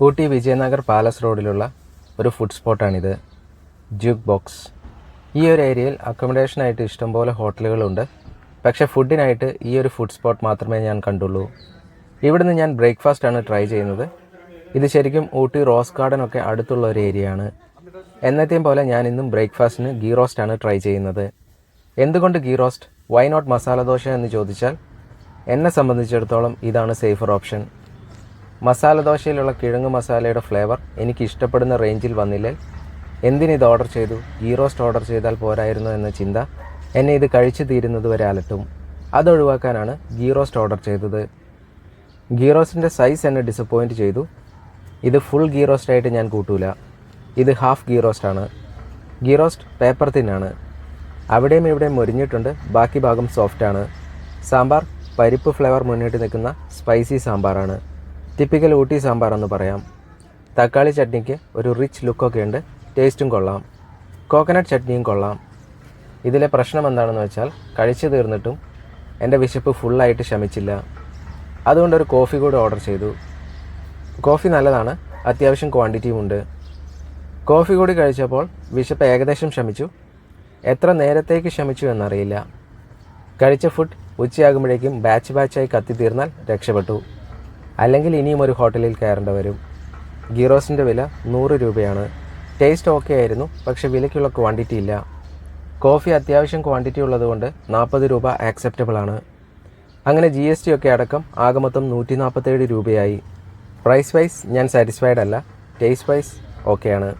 Ooty Vijayanagar palace റോഡിലുള്ള ഒരു food സ്പോട്ടാണിത്. Juke box. ഈ ഒരു ഏരിയയിൽ അക്കോമഡേഷനായിട്ട് ഇഷ്ടംപോലെ ഹോട്ടലുകളുണ്ട്. പക്ഷേ ഫുഡിനായിട്ട് ഈ ഒരു ഫുഡ് സ്പോട്ട് മാത്രമേ ഞാൻ കണ്ടുള്ളൂ. ഇവിടുന്ന് ഞാൻ ബ്രേക്ക്ഫാസ്റ്റാണ് ട്രൈ ചെയ്യുന്നത്. ഇത് ശരിക്കും ഊട്ടി റോസ് ഗാർഡനൊക്കെ അടുത്തുള്ള ഒരു ഏരിയയാണ്. എന്നത്തെയും പോലെ ഞാൻ ഇന്നും ബ്രേക്ക്ഫാസ്റ്റിന് ഗീ റോസ്റ്റാണ് ട്രൈ ചെയ്യുന്നത്. എന്തുകൊണ്ട് ghee roast, why not masala dosa എന്ന് ചോദിച്ചാൽ എന്നെ സംബന്ധിച്ചിടത്തോളം ഇതാണ് സേഫർ ഓപ്ഷൻ. മസാല ദോശയിലുള്ള കിഴങ്ങ് മസാലയുടെ ഫ്ലേവർ എനിക്ക് ഇഷ്ടപ്പെടുന്ന റേഞ്ചിൽ വന്നില്ലേ എന്തിനിത് ഓർഡർ ചെയ്തു, ഗീ റോസ്റ്റ് ഓർഡർ ചെയ്താൽ പോരായിരുന്നു എന്ന ചിന്ത എന്നെ ഇത് കഴിച്ചു തീരുന്നത് വരെ അലട്ടും. അതൊഴിവാക്കാനാണ് ഗീ റോസ്റ്റ് ഓർഡർ ചെയ്തത്. ഗീ റോസ്റ്റിൻ്റെ സൈസ് എന്നെ ഡിസപ്പോയിൻറ്റ് ചെയ്തു. ഇത് ഫുൾ ഗീ റോസ്റ്റായിട്ട് ഞാൻ കൂട്ടൂല. ഇത് ഹാഫ് ഗീ റോസ്റ്റാണ്. ഗീ റോസ്റ്റ് പേപ്പർ തിന്നാണ്. അവിടെയും ഇവിടെയും മൊരിഞ്ഞിട്ടുണ്ട്, ബാക്കി ഭാഗം സോഫ്റ്റാണ്. സാമ്പാർ പരിപ്പ് ഫ്ലേവർ മുന്നിട്ട് നിൽക്കുന്ന സ്പൈസി സാമ്പാറാണ്. ടിപ്പിക്കൽ ഊട്ടി സാമ്പാർ എന്ന് പറയാം. തക്കാളി ചട്നിക്ക് ഒരു റിച്ച് ലുക്കൊക്കെ ഉണ്ട്, ടേസ്റ്റും കൊള്ളാം. കോക്കനട്ട് ചട്നിയും കൊള്ളാം. ഇതിലെ പ്രശ്നം എന്താണെന്ന് വെച്ചാൽ കഴിച്ചു തീർന്നിട്ടും എൻ്റെ വിശപ്പ് ഫുള്ളായിട്ട് ശമിച്ചില്ല. അതുകൊണ്ടൊരു കോഫി കൂടി ഓർഡർ ചെയ്തു. കോഫി നല്ലതാണ്, അത്യാവശ്യം ക്വാണ്ടിറ്റിയും ഉണ്ട്. കോഫി കൂടി കഴിച്ചപ്പോൾ വിശപ്പ് ഏകദേശം ശമിച്ചു. എത്ര നേരത്തേക്ക് ശമിച്ചു എന്നറിയില്ല. കഴിച്ച ഫുഡ് ഉച്ചയാകുമ്പോഴേക്കും ബാച്ചായി കത്തിത്തീർന്നാൽ രക്ഷപ്പെട്ടു. അല്ലെങ്കിൽ ഇനിയും ഒരു ഹോട്ടലിൽ കയറേണ്ടി വരും. ഗീ റോസ്റ്റിൻ്റെ വില 100 രൂപയാണ്. ടേസ്റ്റ് ഓക്കെ ആയിരുന്നു, പക്ഷേ വിലയ്ക്കുള്ള ക്വാണ്ടിറ്റി ഇല്ല. കോഫി അത്യാവശ്യം ക്വാണ്ടിറ്റി ഉള്ളതുകൊണ്ട് 40 രൂപ ആക്സെപ്റ്റബിൾ ആണ്. അങ്ങനെ GST ഒക്കെ അടക്കം ആകെ മൊത്തം 147 രൂപയായി. പ്രൈസ് വൈസ് ഞാൻ സാറ്റിസ്ഫൈഡ് അല്ല, ടേസ്റ്റ് വൈസ് ഓക്കെയാണ്.